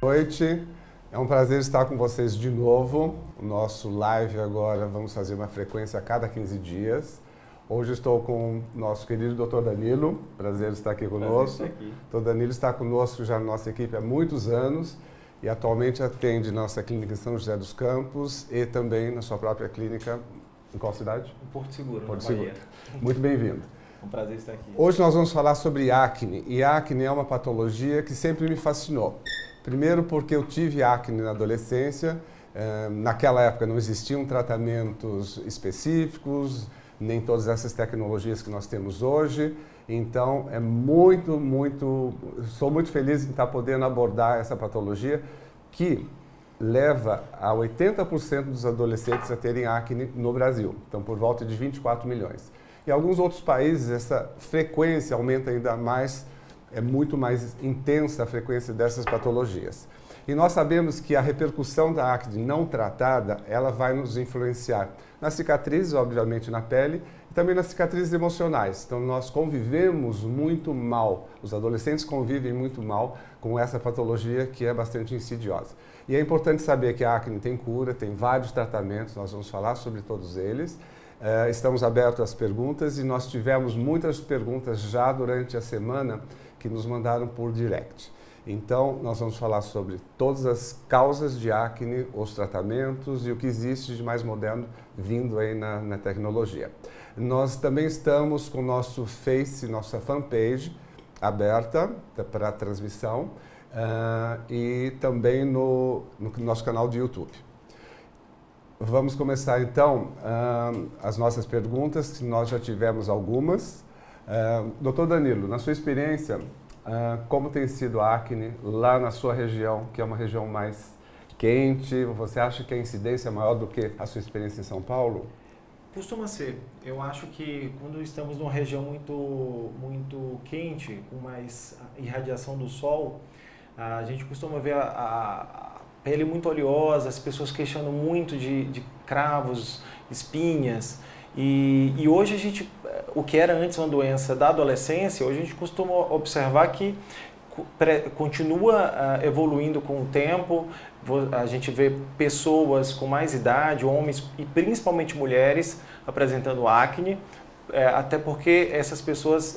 Boa noite, é um prazer estar com vocês de novo. O nosso live agora vamos fazer uma frequência a cada 15 dias. Hoje estou com o nosso querido Dr. Danilo, prazer estar aqui conosco. Dr. Danilo está conosco já na nossa equipe há muitos anos e atualmente atende nossa clínica em São José dos Campos e também na sua própria clínica, em qual cidade? Em Porto Seguro, Porto na Seguro. Bahia. Muito bem-vindo. É um prazer estar aqui. Hoje nós vamos falar sobre acne, e acne é uma patologia que sempre me fascinou. Primeiro porque eu tive acne na adolescência, naquela época não existiam tratamentos específicos, nem todas essas tecnologias que nós temos hoje, então sou muito feliz em estar podendo abordar essa patologia que leva a 80% dos adolescentes a terem acne no Brasil, então por volta de 24 milhões. Em alguns outros países essa frequência aumenta ainda mais, é muito mais intensa a frequência dessas patologias. E nós sabemos que a repercussão da acne não tratada, ela vai nos influenciar nas cicatrizes, obviamente na pele, e também nas cicatrizes emocionais. Então nós convivemos muito mal, os adolescentes convivem muito mal com essa patologia que é bastante insidiosa. E é importante saber que a acne tem cura, tem vários tratamentos, nós vamos falar sobre todos eles. Estamos abertos às perguntas e nós tivemos muitas perguntas já durante a semana que nos mandaram por direct. Então, nós vamos falar sobre todas as causas de acne, os tratamentos e o que existe de mais moderno vindo aí na tecnologia. Nós também estamos com o nosso Face, nossa fanpage aberta para transmissão e também no nosso canal de YouTube. Vamos começar então as nossas perguntas, que nós já tivemos algumas. Doutor Danilo, na sua experiência, como tem sido a acne lá na sua região, que é uma região mais quente? Você acha que a incidência é maior do que a sua experiência em São Paulo? Costuma ser. Eu acho que quando estamos numa região muito quente, com mais irradiação do sol, a gente costuma ver a pele muito oleosa, as pessoas queixando muito de cravos, espinhas. E hoje a gente, o que era antes uma doença da adolescência, hoje a gente costuma observar que continua evoluindo com o tempo. A gente vê pessoas com mais idade, homens e principalmente mulheres apresentando acne, até porque essas pessoas,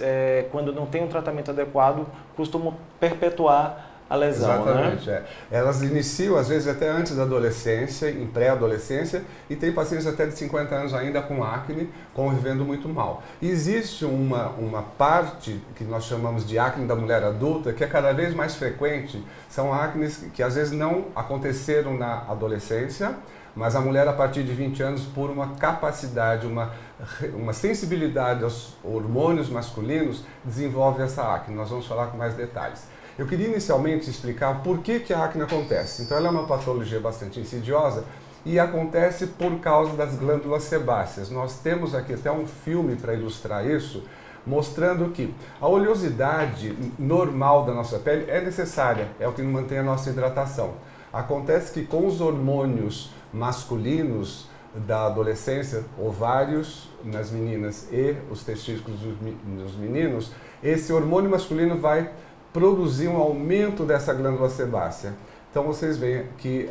quando não têm um tratamento adequado, costumam perpetuar a lesão. Exatamente, né? Elas iniciam, às vezes, até antes da adolescência, em pré-adolescência, e tem pacientes até de 50 anos ainda com acne, convivendo muito mal. E existe uma parte que nós chamamos de acne da mulher adulta, que é cada vez mais frequente. São acnes que às vezes não aconteceram na adolescência, mas a mulher, a partir de 20 anos, por uma capacidade, uma sensibilidade aos hormônios masculinos, desenvolve essa acne. Nós vamos falar com mais detalhes. Eu queria inicialmente explicar por que a acne acontece. Então ela é uma patologia bastante insidiosa e acontece por causa das glândulas sebáceas. Nós temos aqui até um filme para ilustrar isso, mostrando que a oleosidade normal da nossa pele é necessária, é o que mantém a nossa hidratação. Acontece que com os hormônios masculinos da adolescência, ovários nas meninas e os testículos dos meninos, esse hormônio masculino vai produzir um aumento dessa glândula sebácea. Então vocês veem que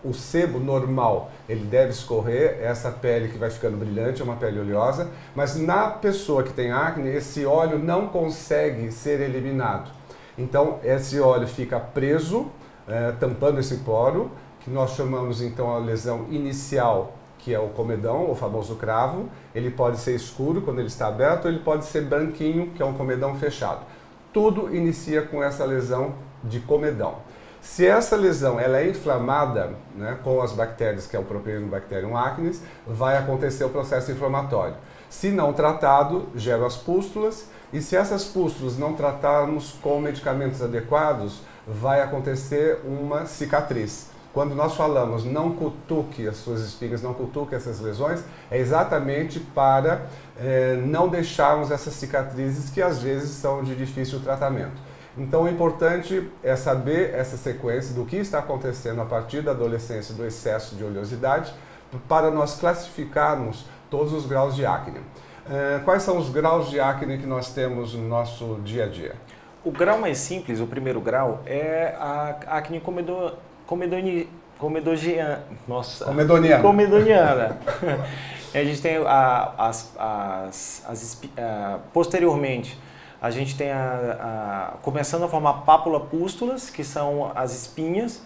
o sebo normal, ele deve escorrer, essa pele que vai ficando brilhante, é uma pele oleosa, mas na pessoa que tem acne, esse óleo não consegue ser eliminado. Então esse óleo fica preso, tampando esse poro, que nós chamamos então a lesão inicial, que é o comedão, o famoso cravo. Ele pode ser escuro quando ele está aberto, ou ele pode ser branquinho, que é um comedão fechado. Tudo inicia com essa lesão de comedão. Se essa lesão ela é inflamada, né, com as bactérias, que é o Propionibacterium acnes, vai acontecer o processo inflamatório. Se não tratado, gera as pústulas, e se essas pústulas não tratarmos com medicamentos adequados, vai acontecer uma cicatriz. Quando nós falamos não cutuque as suas espinhas, não cutuque essas lesões, é exatamente para não deixarmos essas cicatrizes que às vezes são de difícil tratamento. Então o importante é saber essa sequência do que está acontecendo a partir da adolescência, do excesso de oleosidade, para nós classificarmos todos os graus de acne. Quais são os graus de acne que nós temos no nosso dia a dia? O grau mais simples, o primeiro grau, é a acne comedoniana. A gente tem posteriormente, a gente tem começando a formar pápula-pústulas, que são as espinhas.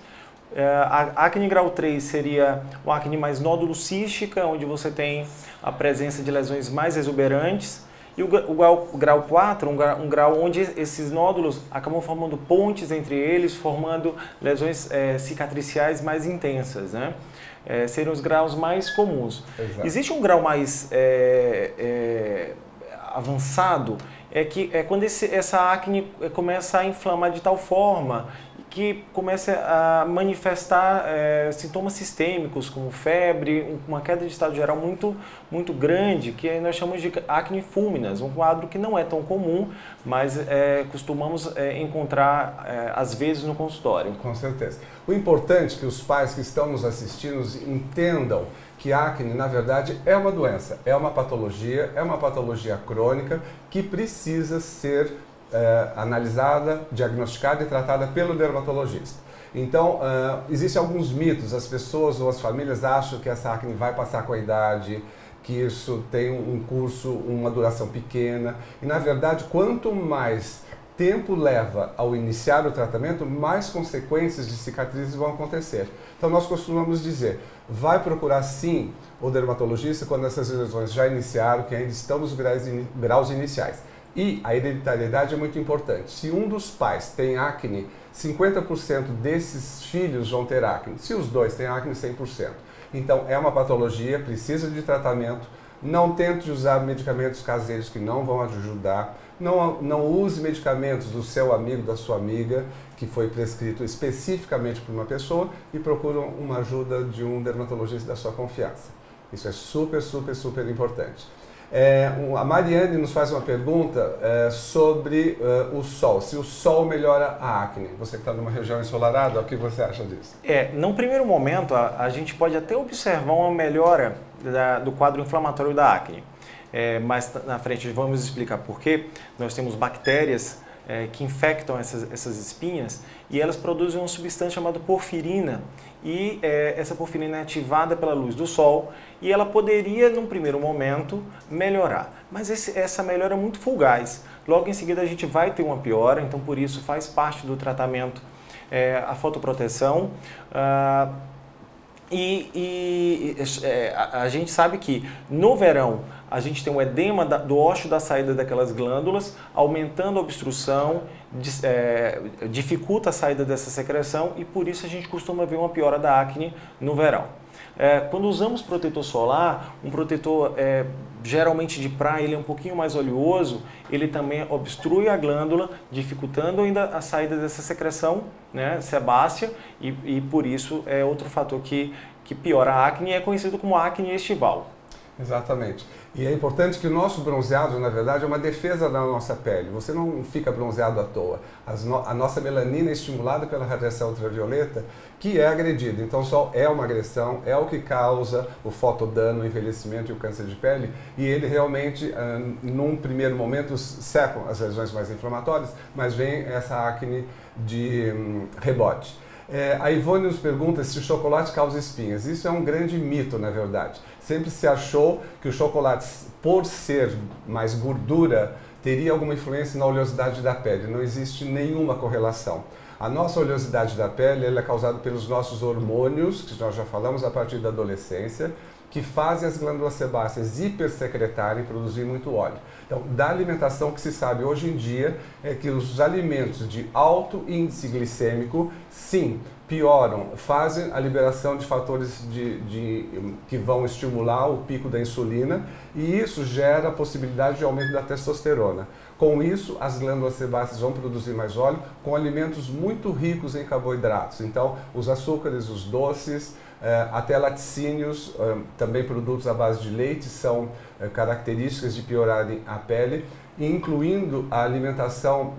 A acne grau 3 seria o acne mais nódulo-cística, onde você tem a presença de lesões mais exuberantes. E o grau 4, um grau onde esses nódulos acabam formando pontes entre eles, formando lesões cicatriciais mais intensas, né? Seriam os graus mais comuns. Exato. Existe um grau mais avançado, é quando essa acne começa a inflamar de tal forma que começa a manifestar sintomas sistêmicos, como febre, uma queda de estado geral muito grande, que nós chamamos de acne fulminas, um quadro que não é tão comum, mas costumamos encontrar às vezes no consultório. Com certeza. O importante é que os pais que estão nos assistindo entendam que a acne, na verdade, é uma doença, é uma patologia crônica que precisa ser analisada, diagnosticada e tratada pelo dermatologista. Então, existem alguns mitos, as pessoas ou as famílias acham que essa acne vai passar com a idade, que isso tem um curso, uma duração pequena, e na verdade, quanto mais tempo leva ao iniciar o tratamento, mais consequências de cicatrizes vão acontecer. Então, nós costumamos dizer, vai procurar sim o dermatologista quando essas lesões já iniciaram, que ainda estão nos graus iniciais. E a hereditariedade é muito importante. Se um dos pais tem acne, 50% desses filhos vão ter acne. Se os dois têm acne, 100%. Então, é uma patologia, precisa de tratamento. Não tente usar medicamentos caseiros que não vão ajudar. Não use medicamentos do seu amigo, da sua amiga, que foi prescrito especificamente por uma pessoa, e procure uma ajuda de um dermatologista da sua confiança. Isso é super, super, super importante. A Mariane nos faz uma pergunta sobre o sol. Se o sol melhora a acne. Você que está numa região ensolarada, o que você acha disso? Num primeiro momento, a gente pode até observar uma melhora do quadro inflamatório da acne. Mas na frente vamos explicar por quê. Nós temos bactérias que infectam essas espinhas e elas produzem uma substância chamada porfirina. E essa porfirina é ativada pela luz do sol e ela poderia, num primeiro momento, melhorar. Mas essa melhora é muito fugaz. Logo em seguida a gente vai ter uma piora, então por isso faz parte do tratamento a fotoproteção. A gente sabe que no verão a gente tem o edema do ósseo da saída daquelas glândulas, aumentando a obstrução, dificulta a saída dessa secreção e por isso a gente costuma ver uma piora da acne no verão. Quando usamos protetor solar, um protetor geralmente de praia, ele é um pouquinho mais oleoso, ele também obstrui a glândula, dificultando ainda a saída dessa secreção, né, sebácea, e por isso é outro fator que piora a acne e é conhecido como acne estival. Exatamente. E é importante que o nosso bronzeado, na verdade, é uma defesa da nossa pele. Você não fica bronzeado à toa. A nossa melanina é estimulada pela radiação ultravioleta, que é agredida. Então, o sol é uma agressão, é o que causa o fotodano, o envelhecimento e o câncer de pele. E ele realmente, num primeiro momento, secam as lesões mais inflamatórias, mas vem essa acne de rebote. A Ivone nos pergunta se o chocolate causa espinhas. Isso é um grande mito, na verdade. Sempre se achou que o chocolate, por ser mais gordura, teria alguma influência na oleosidade da pele. Não existe nenhuma correlação. A nossa oleosidade da pele ela é causada pelos nossos hormônios, que nós já falamos a partir da adolescência, que fazem as glândulas sebáceas hipersecretarem e produzir muito óleo. Então, da alimentação que se sabe hoje em dia é que os alimentos de alto índice glicêmico, sim, pioram, fazem a liberação de fatores que vão estimular o pico da insulina e isso gera a possibilidade de aumento da testosterona. Com isso, as glândulas sebáceas vão produzir mais óleo com alimentos muito ricos em carboidratos. Então, os açúcares, os doces, até laticínios, também produtos à base de leite, são características de piorarem a pele, incluindo a alimentação,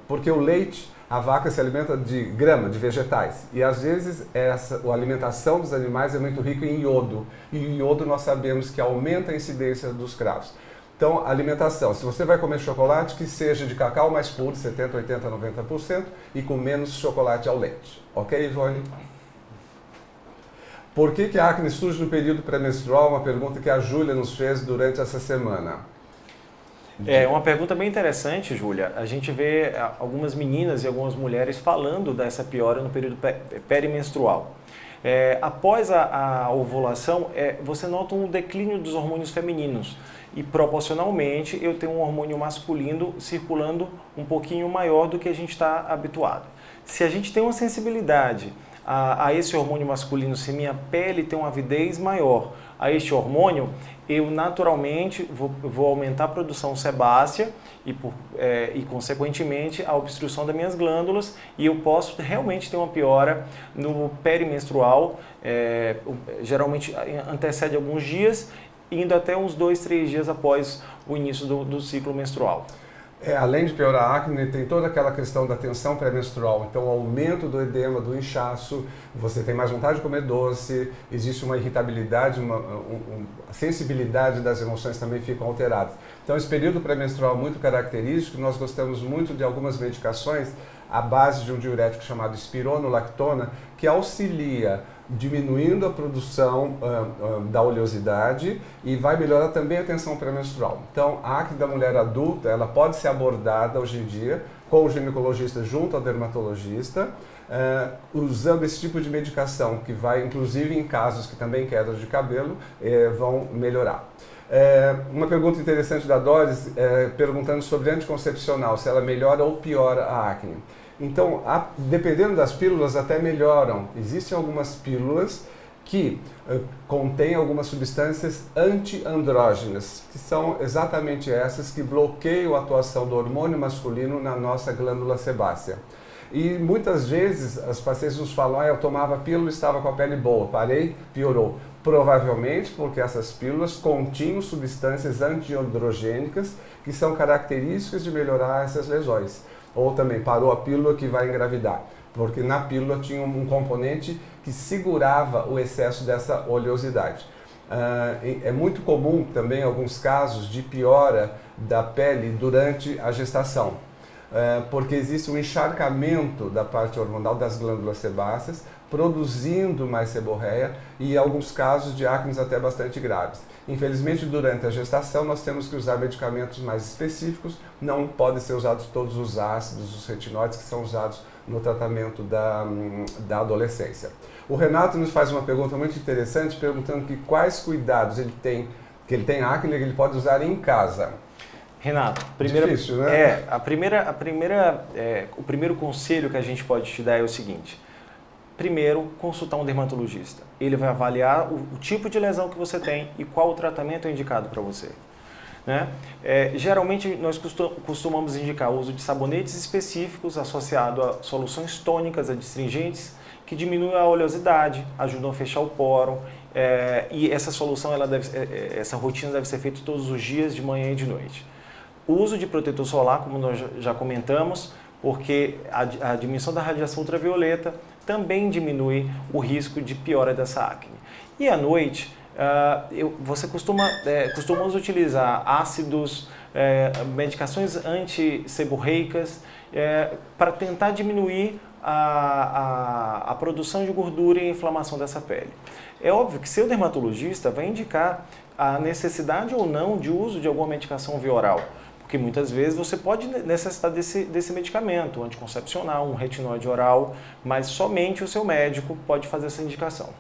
porque o leite, a vaca se alimenta de grama, de vegetais, e às vezes a alimentação dos animais é muito rica em iodo, e o iodo nós sabemos que aumenta a incidência dos cravos. Então, alimentação. Se você vai comer chocolate, que seja de cacau mais puro, 70%, 80%, 90%, e com menos chocolate ao leite. Ok, Ivone? Por que a acne surge no período pré-menstrual? Uma pergunta que a Júlia nos fez durante essa semana. É uma pergunta bem interessante, Júlia. A gente vê algumas meninas e algumas mulheres falando dessa piora no período perimenstrual. Após a ovulação, você nota um declínio dos hormônios femininos e proporcionalmente eu tenho um hormônio masculino circulando um pouquinho maior do que a gente está habituado. Se a gente tem uma sensibilidade a esse hormônio masculino, se minha pele tem uma avidez maior a este hormônio, eu naturalmente vou aumentar a produção sebácea e consequentemente a obstrução das minhas glândulas, e eu posso realmente ter uma piora no perimenstrual, geralmente antecede alguns dias, indo até uns 2, 3 dias após o início do ciclo menstrual. Além de piorar a acne, tem toda aquela questão da tensão pré-menstrual, então o aumento do edema, do inchaço, você tem mais vontade de comer doce, existe uma irritabilidade, a sensibilidade das emoções também ficam alteradas. Então esse período pré-menstrual é muito característico, nós gostamos muito de algumas medicações à base de um diurético chamado espironolactona, que auxilia diminuindo a produção da oleosidade e vai melhorar também a tensão pré-menstrual. Então, a acne da mulher adulta, ela pode ser abordada hoje em dia com o ginecologista junto ao dermatologista, usando esse tipo de medicação, que vai, inclusive em casos que também queda de cabelo, vão melhorar. Uma pergunta interessante da Doris, perguntando sobre anticoncepcional, se ela melhora ou piora a acne. Então, dependendo das pílulas, até melhoram. Existem algumas pílulas que contêm algumas substâncias antiandrógenas, que são exatamente essas que bloqueiam a atuação do hormônio masculino na nossa glândula sebácea. E muitas vezes as pacientes nos falam, eu tomava pílula e estava com a pele boa, parei, piorou. Provavelmente porque essas pílulas continham substâncias antiandrogênicas que são características de melhorar essas lesões. Ou também parou a pílula que vai engravidar, porque na pílula tinha um componente que segurava o excesso dessa oleosidade. É muito comum também alguns casos de piora da pele durante a gestação, porque existe um encharcamento da parte hormonal das glândulas sebáceas, produzindo mais seborreia e alguns casos de acne até bastante graves. Infelizmente, durante a gestação, nós temos que usar medicamentos mais específicos, não podem ser usados todos os ácidos, os retinóides que são usados no tratamento da adolescência. O Renato nos faz uma pergunta muito interessante, perguntando que quais cuidados ele tem acne que ele pode usar em casa. Renato, difícil, né? O primeiro conselho que a gente pode te dar é o seguinte: primeiro, consultar um dermatologista. Ele vai avaliar o tipo de lesão que você tem e qual o tratamento é indicado para você. Né? Geralmente, nós costumamos indicar o uso de sabonetes específicos associado a soluções tônicas, adstringentes, que diminuem a oleosidade, ajudam a fechar o poro. E essa solução, essa rotina deve ser feita todos os dias, de manhã e de noite. O uso de protetor solar, como nós já comentamos, porque a dimensão da radiação ultravioleta também diminui o risco de piora dessa acne. E à noite, você costumamos utilizar ácidos, medicações antisseborreicas, para tentar diminuir a produção de gordura e a inflamação dessa pele. É óbvio que seu dermatologista vai indicar a necessidade ou não de uso de alguma medicação via oral, porque muitas vezes você pode necessitar desse medicamento, anticoncepcional, um retinóide oral, mas somente o seu médico pode fazer essa indicação.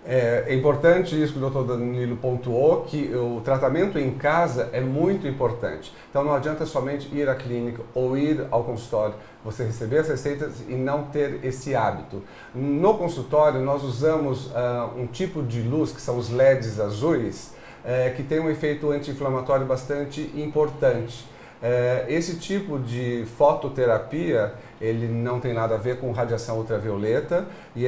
É importante isso que o Dr. Danilo pontuou, que o tratamento em casa é muito importante. Então não adianta somente ir à clínica ou ir ao consultório, você receber as receitas e não ter esse hábito. No consultório nós usamos um tipo de luz, que são os LEDs azuis, que tem um efeito anti-inflamatório bastante importante. Esse tipo de fototerapia, ele não tem nada a ver com radiação ultravioleta e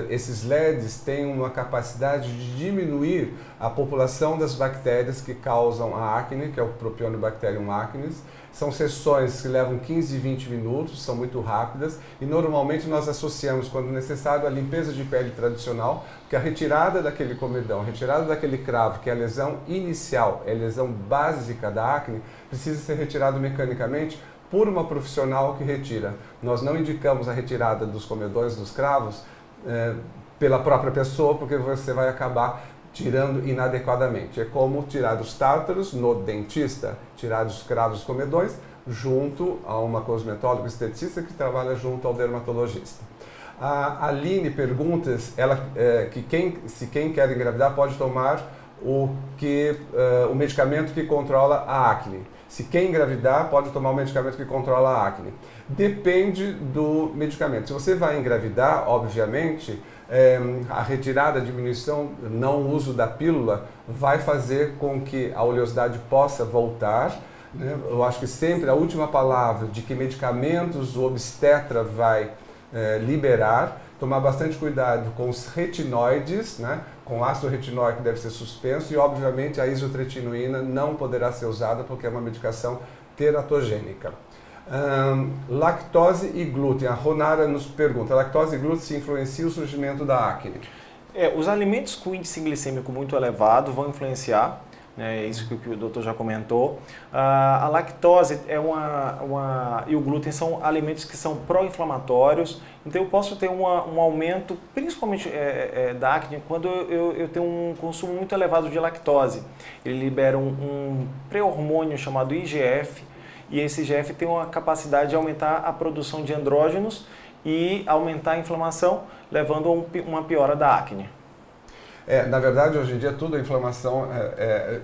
esses LEDs têm uma capacidade de diminuir a população das bactérias que causam a acne, que é o Propionibacterium acnes. São sessões que levam 15 e 20 minutos, são muito rápidas e normalmente nós associamos, quando necessário, a limpeza de pele tradicional, porque a retirada daquele comedão, a retirada daquele cravo, que é a lesão inicial, é a lesão básica da acne, precisa ser retirado mecanicamente por uma profissional que retira. Nós não indicamos a retirada dos comedões, dos cravos, pela própria pessoa, porque você vai acabar tirando inadequadamente. É como tirar os tártaros no dentista, tirar os cravos dos comedões junto a uma cosmetóloga esteticista que trabalha junto ao dermatologista. A Aline pergunta se quem quer engravidar pode tomar o medicamento que controla a acne. Se quem engravidar pode tomar o medicamento que controla a acne. Depende do medicamento. Se você vai engravidar, obviamente, a retirada, a diminuição, não uso da pílula, vai fazer com que a oleosidade possa voltar. Né? Eu acho que sempre a última palavra de que medicamentos o obstetra vai liberar, tomar bastante cuidado com os retinoides, né? Com ácido retinóico deve ser suspenso e, obviamente, a isotretinoína não poderá ser usada porque é uma medicação teratogênica. Lactose e glúten. A Ronara nos pergunta, lactose e glúten se influenciam o surgimento da acne? Os alimentos com índice glicêmico muito elevado vão influenciar, né, isso que o doutor já comentou. A lactose e o glúten são alimentos que são pró-inflamatórios, então eu posso ter um aumento, principalmente da acne, quando eu tenho um consumo muito elevado de lactose. Ele libera um pré-hormônio chamado IGF, e esse IGF tem uma capacidade de aumentar a produção de andrógenos e aumentar a inflamação, levando a uma piora da acne. Na verdade, hoje em dia, tudo é inflamação.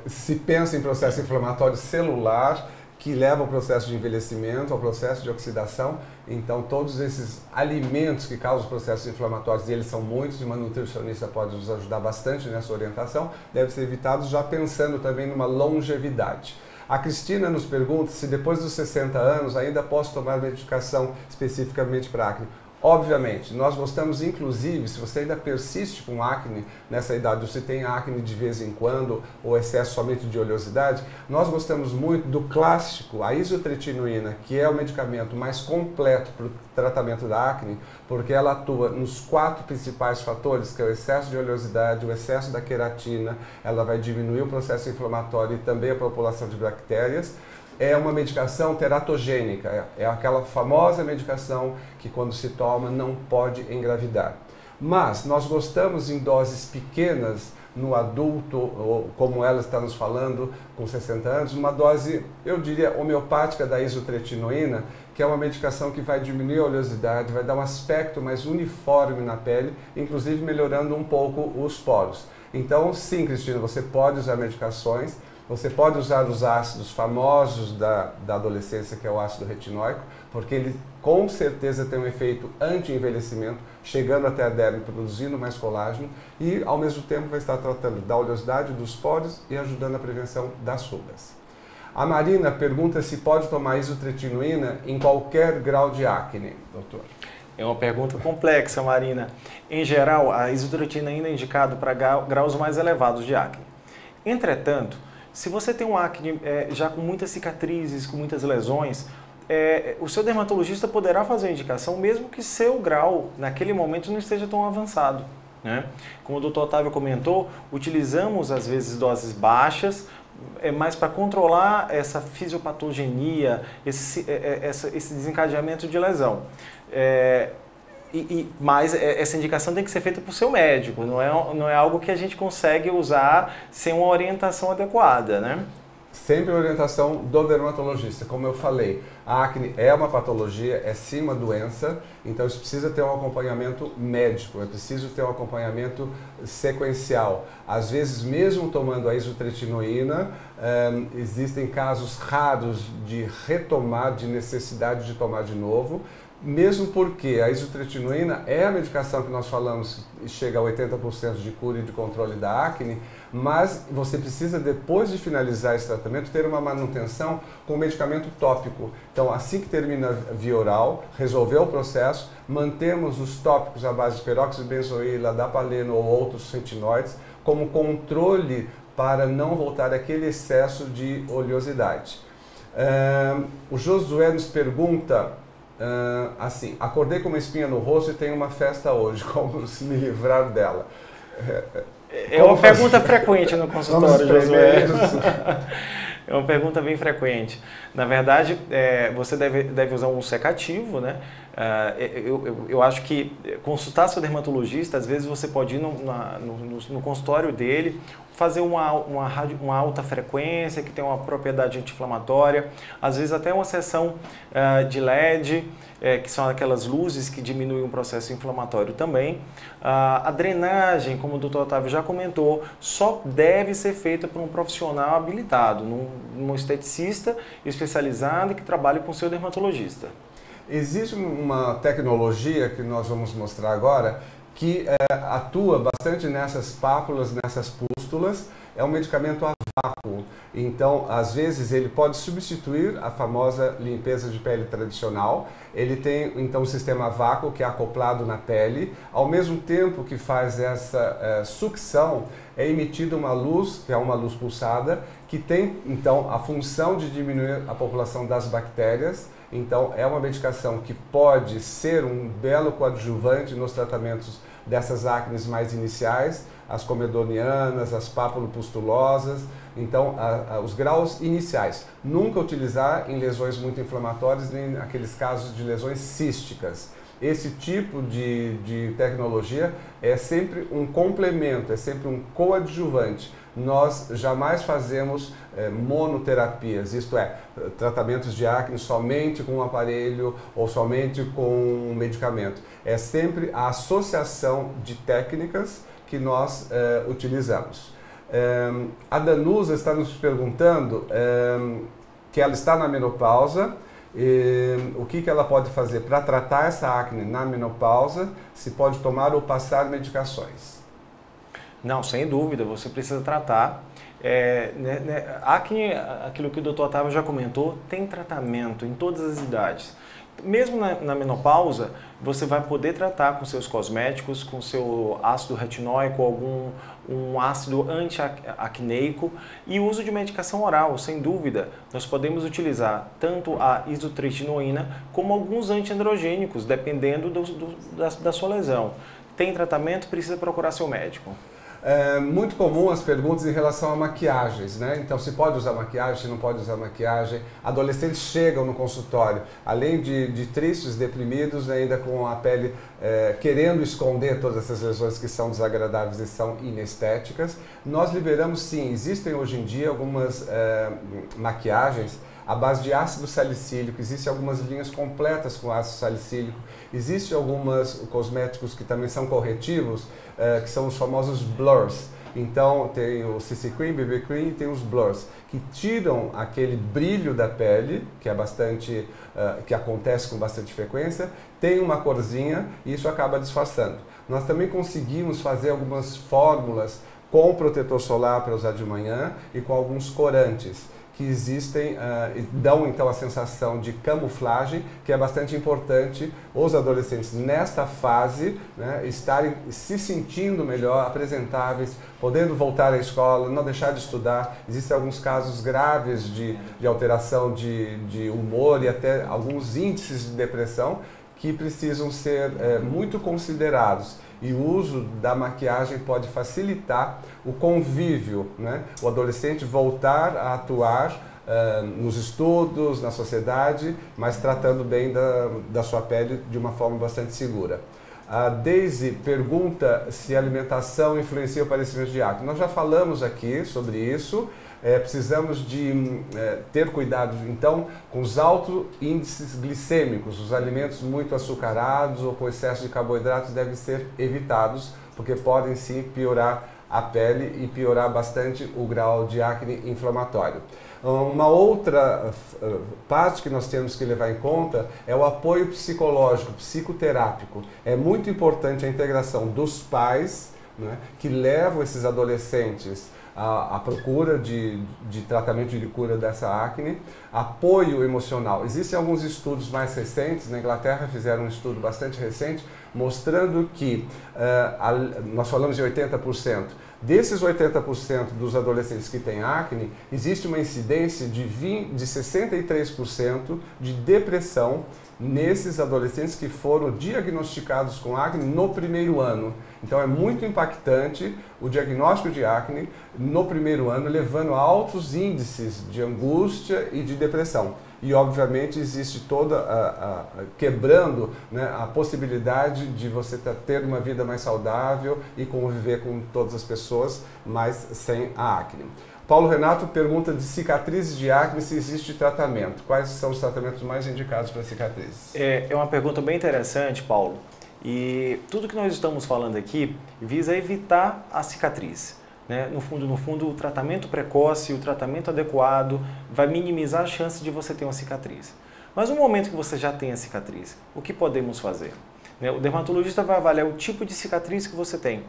Se pensa em processo inflamatório celular, que leva ao processo de envelhecimento, ao processo de oxidação. Então, todos esses alimentos que causam processos inflamatórios, e eles são muitos, e uma nutricionista pode nos ajudar bastante nessa orientação, devem ser evitados já pensando também numa longevidade. A Cristina nos pergunta se depois dos 60 anos ainda posso tomar medicação especificamente para acne. Obviamente, nós gostamos, inclusive, se você ainda persiste com acne nessa idade, ou se tem acne de vez em quando, ou excesso somente de oleosidade, nós gostamos muito do clássico, a isotretinoína, que é o medicamento mais completo para o tratamento da acne, porque ela atua nos 4 principais fatores, que é o excesso de oleosidade, o excesso da queratina, ela vai diminuir o processo inflamatório e também a população de bactérias. É uma medicação teratogênica, é aquela famosa medicação que quando se toma não pode engravidar. Mas nós gostamos em doses pequenas no adulto, ou como ela está nos falando, com 60 anos, uma dose, eu diria, homeopática da isotretinoína, que é uma medicação que vai diminuir a oleosidade, vai dar um aspecto mais uniforme na pele, inclusive melhorando um pouco os poros. Então, sim, Cristina, você pode usar medicações. Você pode usar os ácidos famosos da adolescência, que é o ácido retinóico, porque ele com certeza tem um efeito anti-envelhecimento, chegando até a derme, produzindo mais colágeno e ao mesmo tempo vai estar tratando da oleosidade, dos poros e ajudando a prevenção das rugas. A Marina pergunta se pode tomar isotretinoína em qualquer grau de acne, doutor. É uma pergunta complexa, Marina. Em geral, a isotretinoína é indicada para graus mais elevados de acne. Entretanto, se você tem um acne já com muitas cicatrizes, com muitas lesões, o seu dermatologista poderá fazer a indicação, mesmo que seu grau, naquele momento, não esteja tão avançado, né? Como o Dr. Otávio comentou, utilizamos, às vezes, doses baixas, mas para controlar essa fisiopatogenia, esse desencadeamento de lesão. Mas essa indicação tem que ser feita por seu médico, não é algo que a gente consegue usar sem uma orientação adequada, né? Sempre orientação do dermatologista. Como eu falei, a acne é uma patologia, é sim uma doença, então isso precisa ter um acompanhamento médico, é preciso ter um acompanhamento sequencial. Às vezes, mesmo tomando a isotretinoína, existem casos raros de retomar, de necessidade de tomar de novo, mesmo porque a isotretinoína é a medicação que nós falamos e chega a 80% de cura e de controle da acne, mas você precisa, depois de finalizar esse tratamento, ter uma manutenção com medicamento tópico. Então, assim que termina a via oral, resolveu o processo, mantemos os tópicos à base de peróxido de benzoíla, dapaleno ou outros retinoides como controle para não voltar àquele excesso de oleosidade. O Josué nos pergunta assim: acordei com uma espinha no rosto e tenho uma festa hoje, como se me livrar dela? É uma pergunta frequente no consultório, Josué. É uma pergunta bem frequente. Na verdade, você deve usar um secativo, né? Eu acho que consultar seu dermatologista, às vezes você pode ir no consultório dele, fazer uma alta frequência que tem uma propriedade anti-inflamatória, às vezes até uma sessão de LED, que são aquelas luzes que diminuem o processo inflamatório também. A drenagem, como o Dr. Otávio já comentou, só deve ser feita por um profissional habilitado, num esteticista especializado que trabalhe com seu dermatologista. Existe uma tecnologia que nós vamos mostrar agora que atua bastante nessas pápulas, nessas pústulas. É um medicamento a vácuo, então às vezes ele pode substituir a famosa limpeza de pele tradicional. Ele tem então um sistema a vácuo que é acoplado na pele, ao mesmo tempo que faz essa sucção, é emitida uma luz, que é uma luz pulsada, que tem então a função de diminuir a população das bactérias. Então é uma medicação que pode ser um belo coadjuvante nos tratamentos dessas acnes mais iniciais, as comedonianas, as papulopustulosas. Então, os graus iniciais. Nunca utilizar em lesões muito inflamatórias, nem naqueles casos de lesões císticas. Esse tipo de tecnologia é sempre um complemento, é sempre um coadjuvante. Nós jamais fazemos monoterapias, isto é, tratamentos de acne somente com um aparelho ou somente com um medicamento. É sempre a associação de técnicas que nós utilizamos. A Danusa está nos perguntando que ela está na menopausa, o que ela pode fazer para tratar essa acne na menopausa, se pode tomar ou passar medicações. Não, sem dúvida, você precisa tratar. Acne, aquilo que o Dr. Otávio já comentou, tem tratamento em todas as idades. Mesmo na menopausa, você vai poder tratar com seus cosméticos, com seu ácido retinóico, um ácido anti-acneico e o uso de medicação oral, sem dúvida. Nós podemos utilizar tanto a isotretinoína como alguns antiandrogênicos, dependendo da sua lesão. Tem tratamento, precisa procurar seu médico. É muito comum as perguntas em relação a maquiagens, né? Então, se pode usar maquiagem, se não pode usar maquiagem. Adolescentes chegam no consultório, além de tristes, deprimidos, ainda com a pele querendo esconder todas essas lesões que são desagradáveis e são inestéticas. Nós liberamos, sim, existem hoje em dia algumas maquiagens à base de ácido salicílico, existem algumas linhas completas com ácido salicílico, existem alguns cosméticos que também são corretivos, que são os famosos blurs. Então tem o CC Cream, BB Cream e tem os blurs, que tiram aquele brilho da pele, que é que acontece com bastante frequência, tem uma corzinha e isso acaba disfarçando. Nós também conseguimos fazer algumas fórmulas com protetor solar para usar de manhã e com alguns corantes que existem e dão então a sensação de camuflagem, que é bastante importante os adolescentes nesta fase, né, estarem se sentindo melhor, apresentáveis, podendo voltar à escola, não deixar de estudar. Existem alguns casos graves de alteração de humor e até alguns índices de depressão que precisam ser muito considerados. E o uso da maquiagem pode facilitar o convívio, né? O adolescente voltar a atuar nos estudos, na sociedade, mas tratando bem da sua pele de uma forma bastante segura. A Daisy pergunta se a alimentação influencia o aparecimento de acne. Nós já falamos aqui sobre isso. Precisamos de ter cuidado, então, com os altos índices glicêmicos. Os alimentos muito açucarados ou com excesso de carboidratos devem ser evitados, porque podem sim piorar a pele e piorar bastante o grau de acne inflamatório. Uma outra parte que nós temos que levar em conta é o apoio psicológico, psicoterápico. É muito importante a integração dos pais, né, que levam esses adolescentes à procura de tratamento de cura dessa acne, apoio emocional. Existem alguns estudos mais recentes, na Inglaterra fizeram um estudo bastante recente, mostrando que, nós falamos de 80%, desses 80% dos adolescentes que têm acne, existe uma incidência de 63% de depressão nesses adolescentes que foram diagnosticados com acne no primeiro ano. Então é muito impactante o diagnóstico de acne no primeiro ano, levando a altos índices de angústia e de depressão. E obviamente existe toda quebrando, né, a possibilidade de você ter uma vida mais saudável e conviver com todas as pessoas, mas sem a acne. Paulo Renato pergunta de cicatrizes de acne, se existe tratamento. Quais são os tratamentos mais indicados para cicatrizes? É uma pergunta bem interessante, Paulo. E tudo que nós estamos falando aqui visa evitar a cicatriz. Né? No fundo, o tratamento precoce, o tratamento adequado vai minimizar a chance de você ter uma cicatriz. Mas no momento que você já tem a cicatriz, o que podemos fazer? Né? O dermatologista vai avaliar o tipo de cicatriz que você tem.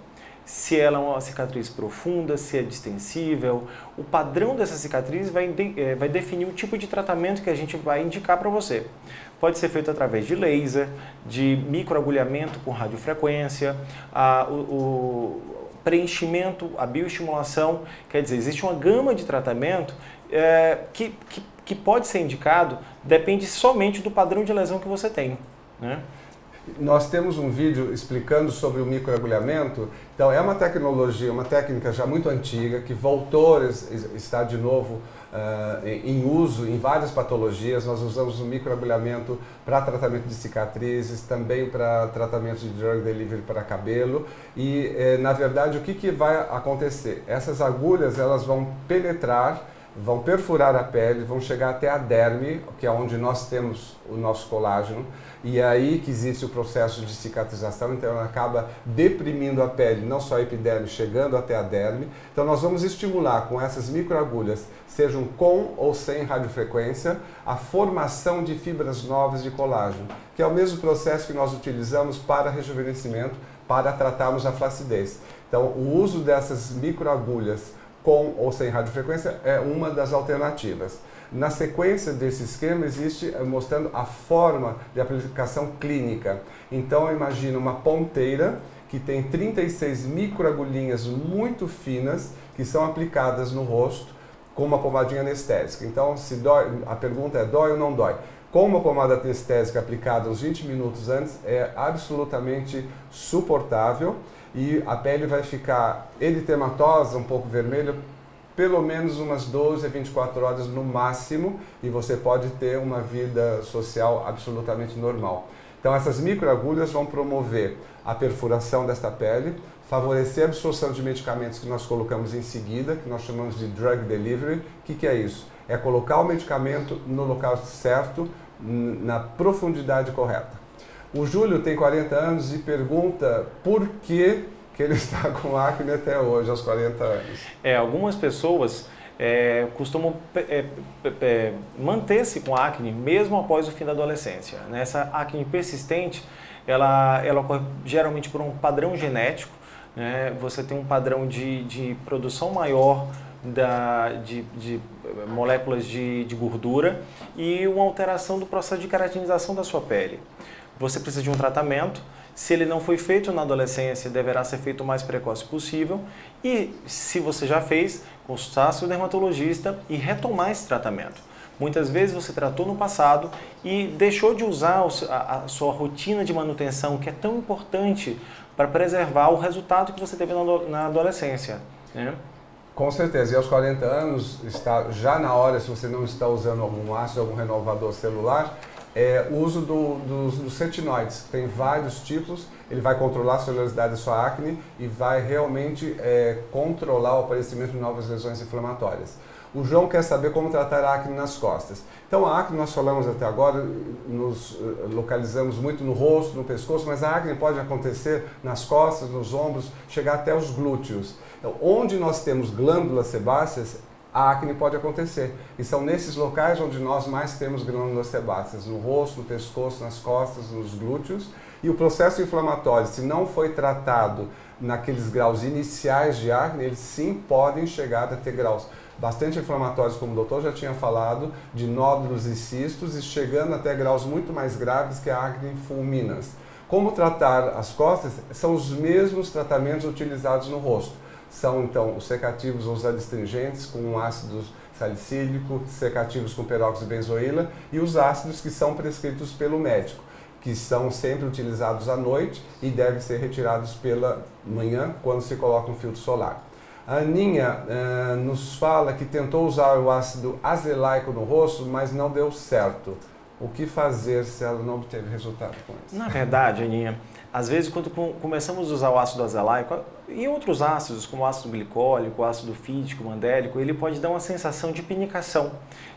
Se ela é uma cicatriz profunda, se é distensível. O padrão dessa cicatriz vai definir o tipo de tratamento que a gente vai indicar para você. Pode ser feito através de laser, de microagulhamento com radiofrequência, o preenchimento, a bioestimulação. Quer dizer, existe uma gama de tratamento que pode ser indicado, depende somente do padrão de lesão que você tem, né? Nós temos um vídeo explicando sobre o microagulhamento. Então é uma tecnologia, uma técnica já muito antiga, que voltou a estar de novo em uso em várias patologias. Nós usamos o microagulhamento para tratamento de cicatrizes, também para tratamento de drug delivery para cabelo. E na verdade o que vai acontecer? Essas agulhas elas vão penetrar, vão perfurar a pele, vão chegar até a derme, que é onde nós temos o nosso colágeno, e é aí que existe o processo de cicatrização. Então ela acaba deprimindo a pele, não só a epiderme, chegando até a derme. Então nós vamos estimular com essas microagulhas, sejam com ou sem radiofrequência, a formação de fibras novas de colágeno, que é o mesmo processo que nós utilizamos para rejuvenescimento, para tratarmos a flacidez. Então o uso dessas microagulhas com ou sem radiofrequência é uma das alternativas. Na sequência desse esquema existe mostrando a forma de aplicação clínica. Então imagina uma ponteira que tem 36 microagulhinhas muito finas que são aplicadas no rosto com uma pomadinha anestésica. Então se dói, a pergunta é: dói ou não dói? Com uma pomada anestésica aplicada uns 20 minutos antes é absolutamente suportável e a pele vai ficar eritematosa, um pouco vermelha, pelo menos umas 12 a 24 horas no máximo, e você pode ter uma vida social absolutamente normal. Então essas microagulhas vão promover a perfuração desta pele, favorecer a absorção de medicamentos que nós colocamos em seguida, que nós chamamos de drug delivery. O que é isso? É colocar o medicamento no local certo, na profundidade correta. O Júlio tem 40 anos e pergunta por que ele está com acne até hoje, aos 40 anos. Algumas pessoas costumam manter-se com acne mesmo após o fim da adolescência. Essa acne persistente, ela ocorre geralmente por um padrão genético, né? Você tem um padrão de produção maior de moléculas de gordura e uma alteração do processo de keratinização da sua pele. Você precisa de um tratamento. Se ele não foi feito na adolescência, deverá ser feito o mais precoce possível. E se você já fez, consultar seu dermatologista e retomar esse tratamento. Muitas vezes você tratou no passado e deixou de usar a sua rotina de manutenção, que é tão importante para preservar o resultado que você teve na adolescência, né? Com certeza, e aos 40 anos está já na hora, se você não está usando algum ácido, algum renovador celular, o uso dos retinoides, que tem vários tipos. Ele vai controlar a celularidade da sua acne e vai realmente controlar o aparecimento de novas lesões inflamatórias. O João quer saber como tratar a acne nas costas. Então a acne nós falamos até agora, nos localizamos muito no rosto, no pescoço, mas a acne pode acontecer nas costas, nos ombros, chegar até os glúteos. Então, onde nós temos glândulas sebáceas, a acne pode acontecer. E são nesses locais onde nós mais temos glândulas sebáceas, no rosto, no pescoço, nas costas, nos glúteos. E o processo inflamatório, se não foi tratado naqueles graus iniciais de acne, eles sim podem chegar a ter graus bastante inflamatórios, como o doutor já tinha falado, de nódulos e cistos, e chegando até graus muito mais graves que a acne fulminans. Como tratar as costas? São os mesmos tratamentos utilizados no rosto. São, então, os secativos ou os adstringentes com ácido salicílico, secativos com peróxido de benzoíla e os ácidos que são prescritos pelo médico, que são sempre utilizados à noite e devem ser retirados pela manhã, quando se coloca um filtro solar. A Aninha nos fala que tentou usar o ácido azelaico no rosto, mas não deu certo. O que fazer se ela não obteve resultado com isso? Na verdade, Aninha, às vezes quando começamos a usar o ácido azelaico e outros ácidos, como o ácido glicólico, o ácido fítico, mandélico, ele pode dar uma sensação de pinicação.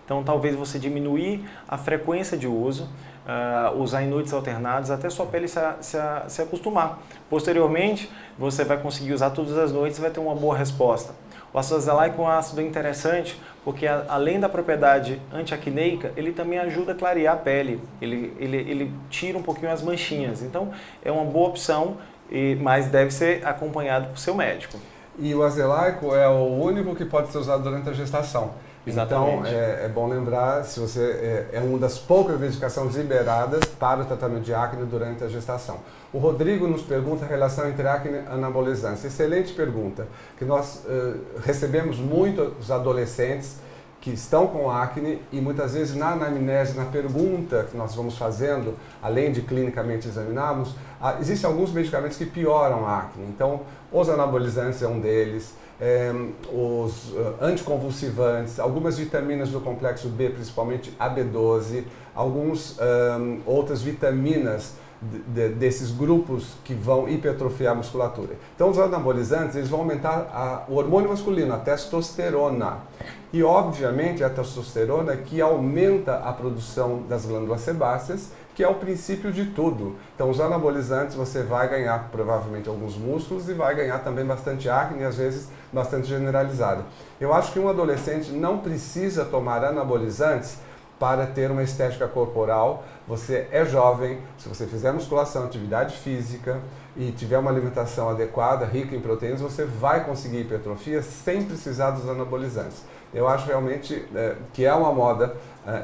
Então talvez você diminuir a frequência de uso, usar em noites alternadas, até sua pele se acostumar. Posteriormente, você vai conseguir usar todas as noites e vai ter uma boa resposta. O ácido azelaico é um ácido interessante porque, além da propriedade antiacneica, ele também ajuda a clarear a pele, ele tira um pouquinho as manchinhas. Então, é uma boa opção, mas deve ser acompanhado por seu médico. E o azelaico é o único que pode ser usado durante a gestação. Exatamente. Então, é bom lembrar, se você é uma das poucas medicações liberadas para o tratamento de acne durante a gestação. O Rodrigo nos pergunta a relação entre acne e anabolizância. Excelente pergunta, que nós recebemos muito os adolescentes que estão com acne e muitas vezes na anamnese, na pergunta que nós vamos fazendo, além de clinicamente examinarmos, existem alguns medicamentos que pioram a acne. Então, os anabolizantes é um deles, os anticonvulsivantes, algumas vitaminas do complexo B, principalmente a B12, algumas outras vitaminas desses grupos que vão hipertrofiar a musculatura. Então, os anabolizantes eles vão aumentar o hormônio masculino, a testosterona. E, obviamente, a testosterona que aumenta a produção das glândulas sebáceas, que é o princípio de tudo. Então, os anabolizantes você vai ganhar provavelmente alguns músculos e vai ganhar também bastante acne e às vezes bastante generalizado. Eu acho que um adolescente não precisa tomar anabolizantes para ter uma estética corporal. Você é jovem, se você fizer musculação, atividade física e tiver uma alimentação adequada, rica em proteínas, você vai conseguir hipertrofia sem precisar dos anabolizantes. Eu acho realmente que é uma moda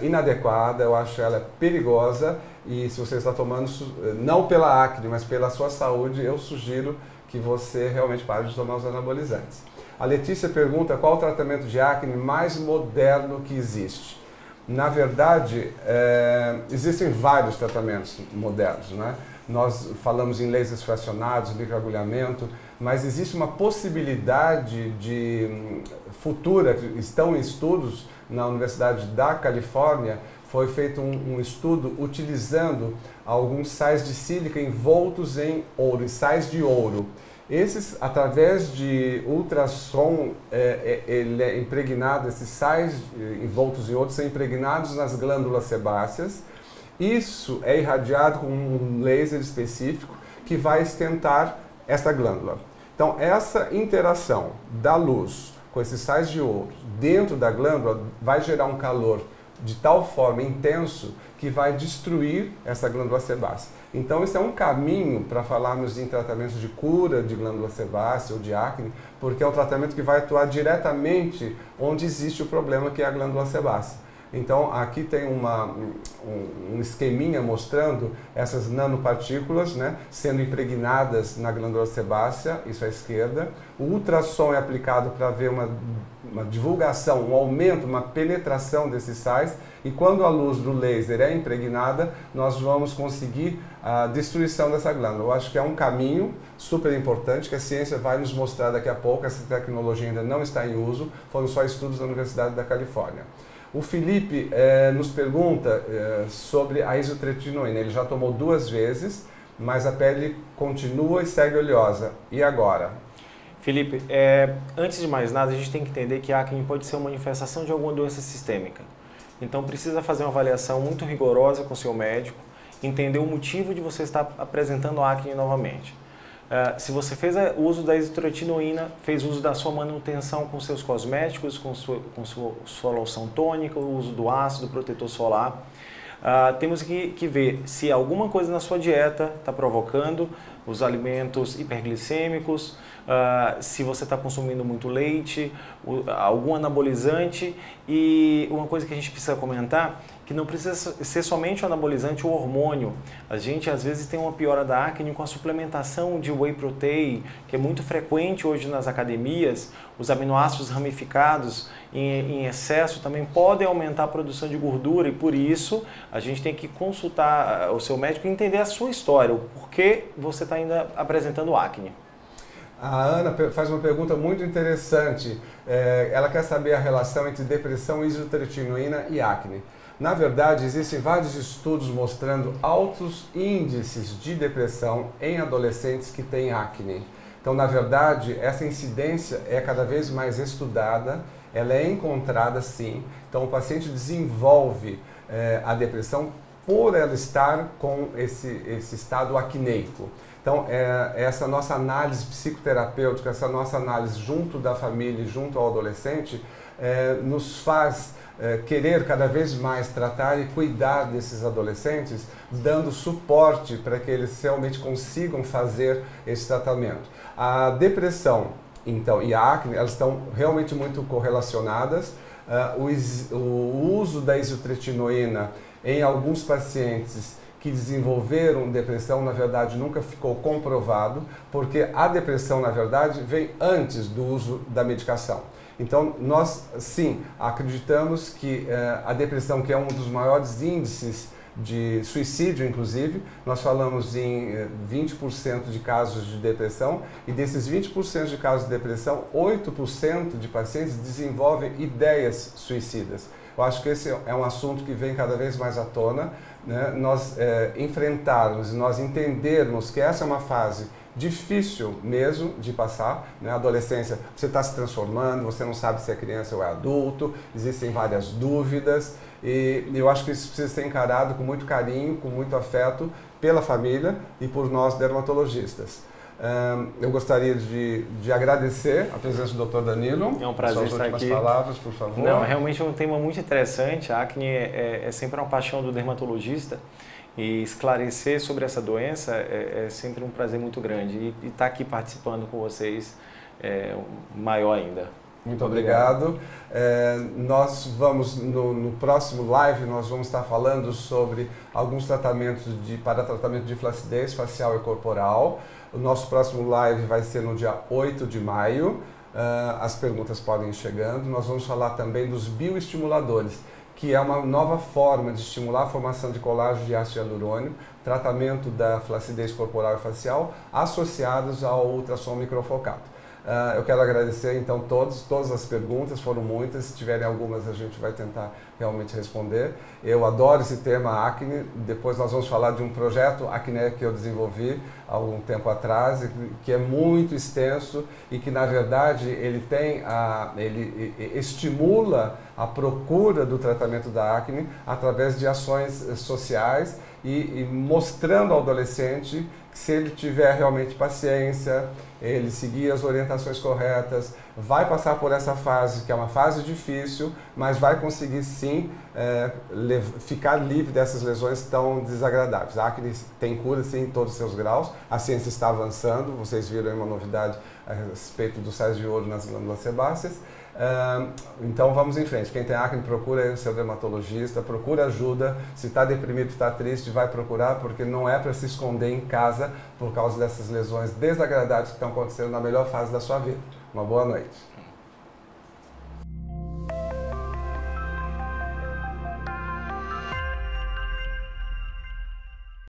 inadequada, eu acho ela perigosa e se você está tomando, não pela acne, mas pela sua saúde, eu sugiro que você realmente pare de tomar os anabolizantes. A Letícia pergunta qual o tratamento de acne mais moderno que existe. Na verdade, existem vários tratamentos modernos, né? Nós falamos em lasers fracionados, microagulhamento, mas existe uma possibilidade de futura, estão em estudos na Universidade da Califórnia, foi feito um estudo utilizando alguns sais de sílica envoltos em ouro, em sais de ouro. Esses, através de ultrassom, ele é impregnado, esses sais envoltos em ouro são impregnados nas glândulas sebáceas. Isso é irradiado com um laser específico que vai esquentar essa glândula. Então, essa interação da luz com esses sais de ouro dentro da glândula vai gerar um calor de tal forma intenso que vai destruir essa glândula sebácea. Então, esse é um caminho para falarmos em tratamentos de cura de glândula sebácea ou de acne, porque é um tratamento que vai atuar diretamente onde existe o problema, que é a glândula sebácea. Então, aqui tem um esqueminha mostrando essas nanopartículas, né, sendo impregnadas na glândula sebácea, isso à esquerda. O ultrassom é aplicado para ver uma divulgação, um aumento, uma penetração desses sais. E quando a luz do laser é impregnada, nós vamos conseguir a destruição dessa glândula. Eu acho que é um caminho super importante que a ciência vai nos mostrar daqui a pouco. Essa tecnologia ainda não está em uso, foram só estudos da Universidade da Califórnia. O Felipe nos pergunta sobre a isotretinoína. Ele já tomou 2 vezes, mas a pele continua e segue oleosa. E agora? Felipe, antes de mais nada, a gente tem que entender que a acne pode ser uma manifestação de alguma doença sistêmica. Então, precisa fazer uma avaliação muito rigorosa com o seu médico, entender o motivo de você estar apresentando acne novamente. Se você fez uso da isotretinoína, fez uso da sua manutenção com seus cosméticos, com sua loção tônica, o uso do ácido protetor solar, temos que ver se alguma coisa na sua dieta está provocando os alimentos hiperglicêmicos, se você está consumindo muito leite, algum anabolizante. E uma coisa que a gente precisa comentar, que não precisa ser somente o anabolizante ou hormônio. A gente às vezes tem uma piora da acne com a suplementação de whey protein, que é muito frequente hoje nas academias. Os aminoácidos ramificados em excesso também podem aumentar a produção de gordura, e por isso a gente tem que consultar o seu médico e entender a sua história, o porquê você está ainda apresentando acne. A Ana faz uma pergunta muito interessante. Ela quer saber a relação entre depressão, isotretinoína e acne. Na verdade, existem vários estudos mostrando altos índices de depressão em adolescentes que têm acne. Então, na verdade, essa incidência é cada vez mais estudada, ela é encontrada sim. Então, o paciente desenvolve a depressão por ela estar com esse estado acneico. Então, essa nossa análise psicoterapêutica, essa nossa análise junto da família e junto ao adolescente, nos faz querer cada vez mais tratar e cuidar desses adolescentes, dando suporte para que eles realmente consigam fazer esse tratamento. A depressão, então, e a acne, elas estão realmente muito correlacionadas. O uso da isotretinoína em alguns pacientes que desenvolveram depressão, na verdade, nunca ficou comprovado, porque a depressão, na verdade, vem antes do uso da medicação. Então, nós, sim, acreditamos que a depressão, que é um dos maiores índices de suicídio, inclusive, nós falamos em 20% de casos de depressão, e desses 20% de casos de depressão, 8% de pacientes desenvolvem ideias suicidas. Eu acho que esse é um assunto que vem cada vez mais à tona, né? Nós enfrentarmos, nós entendermos que essa é uma fase difícil mesmo de passar, né? A adolescência, você está se transformando, você não sabe se é criança ou é adulto, existem várias dúvidas, e eu acho que isso precisa ser encarado com muito carinho, com muito afeto pela família e por nós dermatologistas. Eu gostaria de agradecer a presença do Dr. Danilo. É um prazer estar aqui. Suas palavras, por favor. Não, realmente é um tema muito interessante. A acne é sempre uma paixão do dermatologista, e esclarecer sobre essa doença é sempre um prazer muito grande. E estar aqui participando com vocês é maior ainda. Muito obrigado. Nós vamos, no próximo live, nós vamos estar falando sobre alguns tratamentos para tratamento de flacidez facial e corporal. O nosso próximo live vai ser no dia 8 de maio. As perguntas podem ir chegando. Nós vamos falar também dos bioestimuladores, que é uma nova forma de estimular a formação de colágeno de ácido hialurônico, tratamento da flacidez corporal e facial, associados ao ultrassom microfocado. Eu quero agradecer então todas as perguntas, foram muitas, se tiverem algumas a gente vai tentar realmente responder. Eu adoro esse tema acne, depois nós vamos falar de um projeto acne que eu desenvolvi há algum tempo atrás, que é muito extenso e que na verdade ele estimula a procura do tratamento da acne através de ações sociais e mostrando ao adolescente que se ele tiver realmente paciência, ele seguir as orientações corretas, vai passar por essa fase, que é uma fase difícil, mas vai conseguir sim ficar livre dessas lesões tão desagradáveis. A acne tem cura sim em todos os seus graus, a ciência está avançando, vocês viram aí uma novidade a respeito dos sais de ouro nas glândulas sebáceas. Então vamos em frente. Quem tem acne, procura o seu dermatologista, procura ajuda. Se está deprimido, está triste, vai procurar, porque não é para se esconder em casa por causa dessas lesões desagradáveis que estão acontecendo na melhor fase da sua vida. Uma boa noite.